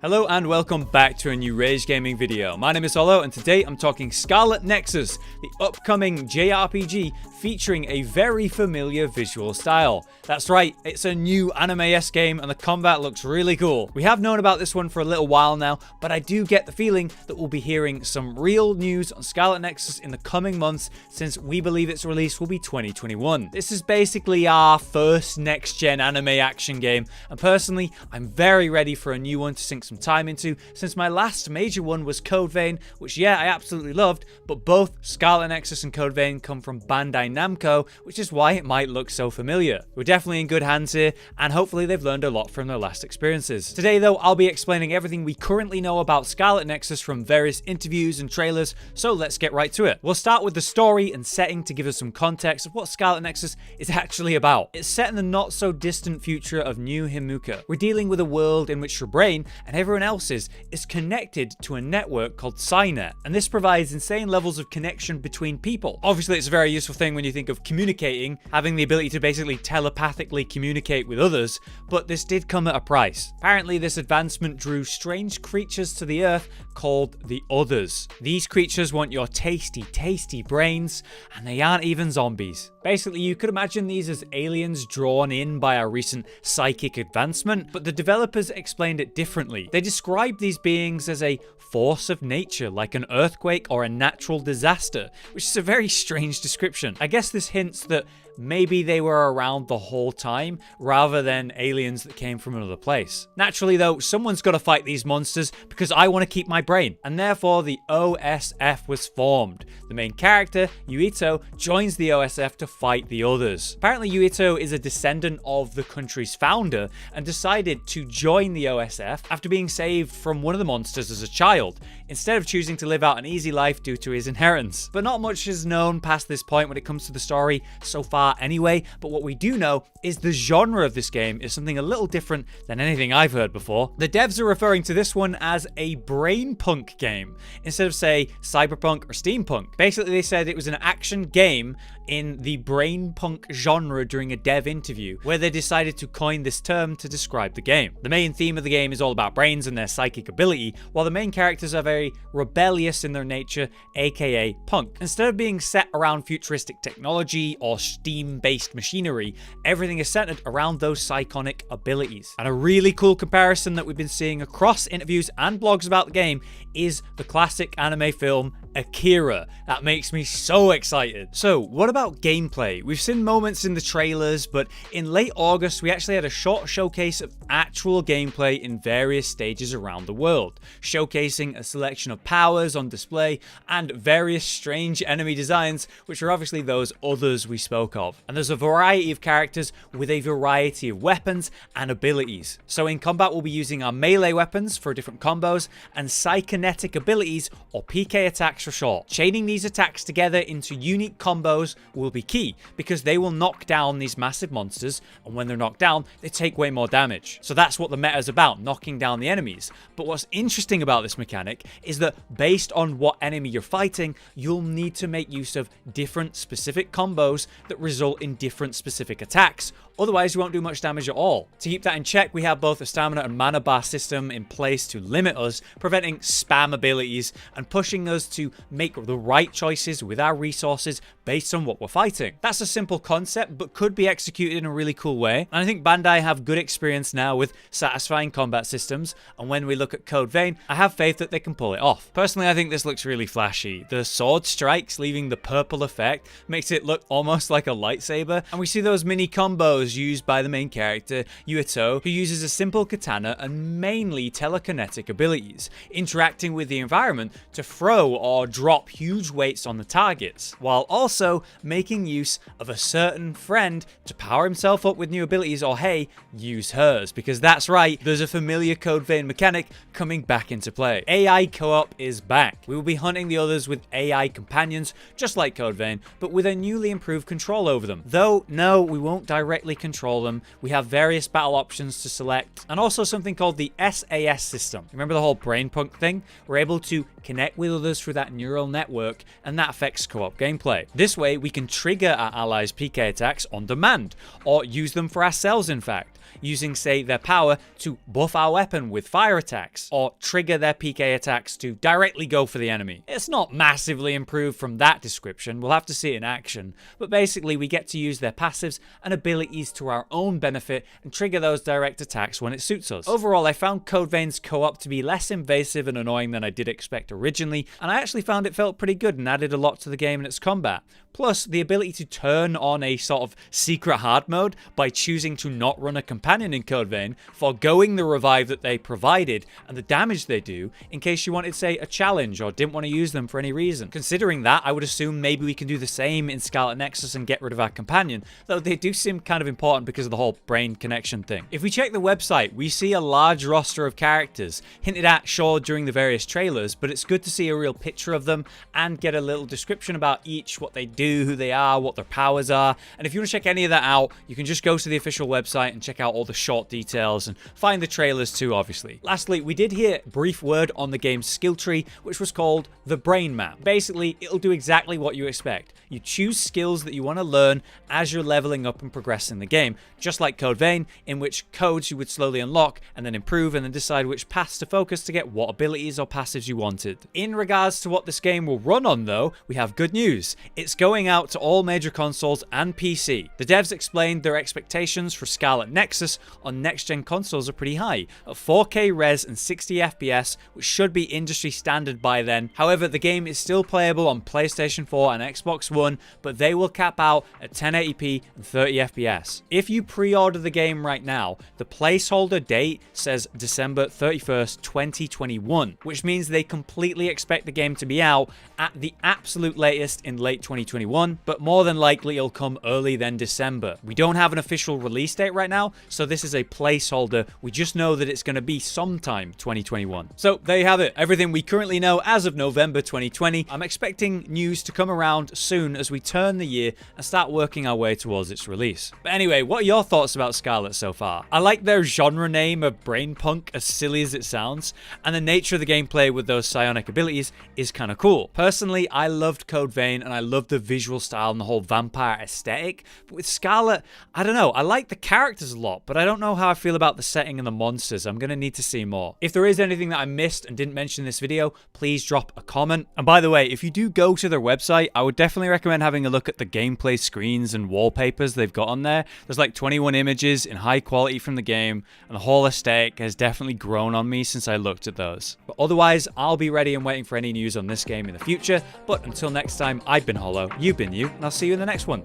Hello and welcome back to a new Rage Gaming video. My name is Olo and today I'm talking Scarlet Nexus, the upcoming JRPG featuring a very familiar visual style. That's right, it's a new anime-esque game and the combat looks really cool. We have known about this one for a little while now, but I do get the feeling that we'll be hearing some real news on Scarlet Nexus in the coming months, since we believe its release will be 2021. This is basically our first next-gen anime action game, and personally, I'm very ready for a new one to sink some time into, since my last major one was Code Vein, which I absolutely loved, but both Scarlet Nexus and Code Vein come from Bandai Namco, which is why it might look so familiar. We're definitely in good hands here, and hopefully they've learned a lot from their last experiences. Today though, I'll be explaining everything we currently know about Scarlet Nexus from various interviews and trailers, so let's get right to it. We'll start with the story and setting to give us some context of what Scarlet Nexus is actually about. It's set in the not so distant future of New Himuka. We're dealing with a world in which your brain and everyone else's is connected to a network called Cynet, and this provides insane levels of connection between people. Obviously it's a very useful thing when you think of communicating, having the ability to basically telepathically communicate with others, but this did come at a price. Apparently this advancement drew strange creatures to the earth called the Others. These creatures want your tasty brains, and they aren't even zombies. Basically, you could imagine these as aliens drawn in by a recent psychic advancement, but the developers explained it differently. They described these beings as a force of nature, like an earthquake or a natural disaster, which is a very strange description. I guess this hints that maybe they were around the whole time, rather than aliens that came from another place. Naturally though, someone's got to fight these monsters, because I want to keep my brain, and therefore the OSF was formed. The main character, Yuito, joins the OSF to fight the Others. Apparently Yuito is a descendant of the country's founder, and decided to join the OSF after being saved from one of the monsters as a child, instead of choosing to live out an easy life due to his inheritance. But not much is known past this point when it comes to the story so far anyway, but what we do know is the genre of this game is something a little different than anything I've heard before. The devs are referring to this one as a brainpunk game, instead of say cyberpunk or steampunk. Basically they said it was an action game in the brainpunk genre during a dev interview, where they decided to coin this term to describe the game. The main theme of the game is all about brains and their psychic ability, while the main characters are very rebellious in their nature, aka punk. Instead of being set around futuristic technology or steam-based machinery, everything is centered around those psychonic abilities. And a really cool comparison that we've been seeing across interviews and blogs about the game is the classic anime film Akira. That makes me so excited. So what about gameplay? We've seen moments in the trailers, but in late August we actually had a short showcase of actual gameplay in various stages around the world, showcasing a selection of powers on display and various strange enemy designs, which are obviously those Others we spoke of. And there's a variety of characters with a variety of weapons and abilities. So in combat we'll be using our melee weapons for different combos, and psychokinetic abilities, or PK attacks for short. Chaining these attacks together into unique combos will be key, because they will knock down these massive monsters, and when they're knocked down they take way more damage. So that's what the meta is about, knocking down the enemies. But what's interesting about this mechanic is that based on what enemy you're fighting, you'll need to make use of different specific combos that result in different specific attacks. Otherwise you won't do much damage at all. To keep that in check, we have both a stamina and mana bar system in place to limit us, preventing spam abilities and pushing us to make the right choices with our resources based on what we're fighting. That's a simple concept, but could be executed in a really cool way. And I think Bandai have good experience now with satisfying combat systems, and when we look at Code Vein, I have faith that they can pull it off. Personally, I think this looks really flashy. The sword strikes, leaving the purple effect, makes it look almost like a lightsaber, and we see those mini combos used by the main character, Yuito, who uses a simple katana and mainly telekinetic abilities, interacting with the environment to throw or drop huge weights on the targets, while also making use of a certain friend to power himself up with new abilities, or hey, use hers, because that's right, there's a familiar Code Vein mechanic coming back into play. AI co-op is back. We will be hunting the Others with AI companions, just like Code Vein, but with a newly improved control over them. Though, no, we won't directly control them. We have various battle options to select, and also something called the SAS system. Remember the whole brain punk thing? We're able to connect with others through that neural network, and that affects co-op gameplay. This way, we can trigger our allies' PK attacks on demand, or use them for ourselves, in fact, using, say, their power to buff our weapon with fire attacks, or trigger their PK attacks to directly go for the enemy. It's not massively improved from that description, we'll have to see it in action, but basically we get to use their passives and abilities to our own benefit and trigger those direct attacks when it suits us. Overall, I found Code Vein's co-op to be less invasive and annoying than I did expect originally, and I actually found it felt pretty good and added a lot to the game and its combat. Plus, the ability to turn on a sort of secret hard mode by choosing to not run a companion in Code Vein, foregoing the revive that they provided and the damage they do in case you wanted, say, a challenge or didn't want to use them for any reason. Considering that, I would assume maybe we can do the same in Scarlet Nexus and get rid of our companion, though they do seem kind of important because of the whole brain connection thing. If we check the website, we see a large roster of characters, hinted at, sure, during the various trailers, but it's good to see a real picture of them and get a little description about each, what they do, who they are, what their powers are. And if you want to check any of that out, you can just go to the official website and check out all the short details and find the trailers too, obviously. Lastly, we did hear a brief word on the game's skill tree, which was called the Brain Map. Basically, it'll do exactly what you expect. You choose skills that you want to learn as you're leveling up and progressing the game, just like Code Vein, in which codes you would slowly unlock and then improve and then decide which paths to focus to get what abilities or passives you wanted. In regards to what this game will run on though, we have good news. It's going out to all major consoles and PC. The devs explained their expectations for Scarlet Nexus on next-gen consoles are pretty high, at 4K res and 60 FPS, which should be industry standard by then. However, the game is still playable on PlayStation 4 and Xbox One, but they will cap out at 1080p and 30 FPS. If you pre-order the game right now, the placeholder date says December 31st, 2021, which means they completely expect the game to be out at the absolute latest in late 2021, but more than likely it'll come early than December. We don't have an official release date right now, so this is a placeholder. We just know that it's going to be sometime 2021. So there you have it, everything we currently know as of November 2020. I'm expecting news to come around soon as we turn the year and start working our way towards its release. But anyway, what are your thoughts about Scarlet so far? I like their genre name of brain punk, as silly as it sounds, and the nature of the gameplay with those psionic abilities is kind of cool. Personally, I loved Code Vein and I loved the visual style and the whole vampire aesthetic, but with Scarlet, I don't know, I like the characters a lot, but I don't know how I feel about the setting and the monsters. I'm gonna need to see more. If there is anything that I missed and didn't mention in this video, please drop a comment. And by the way, if you do go to their website, I would definitely recommend having a look at the gameplay screens and wallpapers they've got on there. There's like 21 images in high quality from the game, and the whole aesthetic has definitely grown on me since I looked at those. But otherwise, I'll be ready and waiting for any news on this game in the future. But until next time, I've been Hollow, you've been you, and I'll see you in the next one.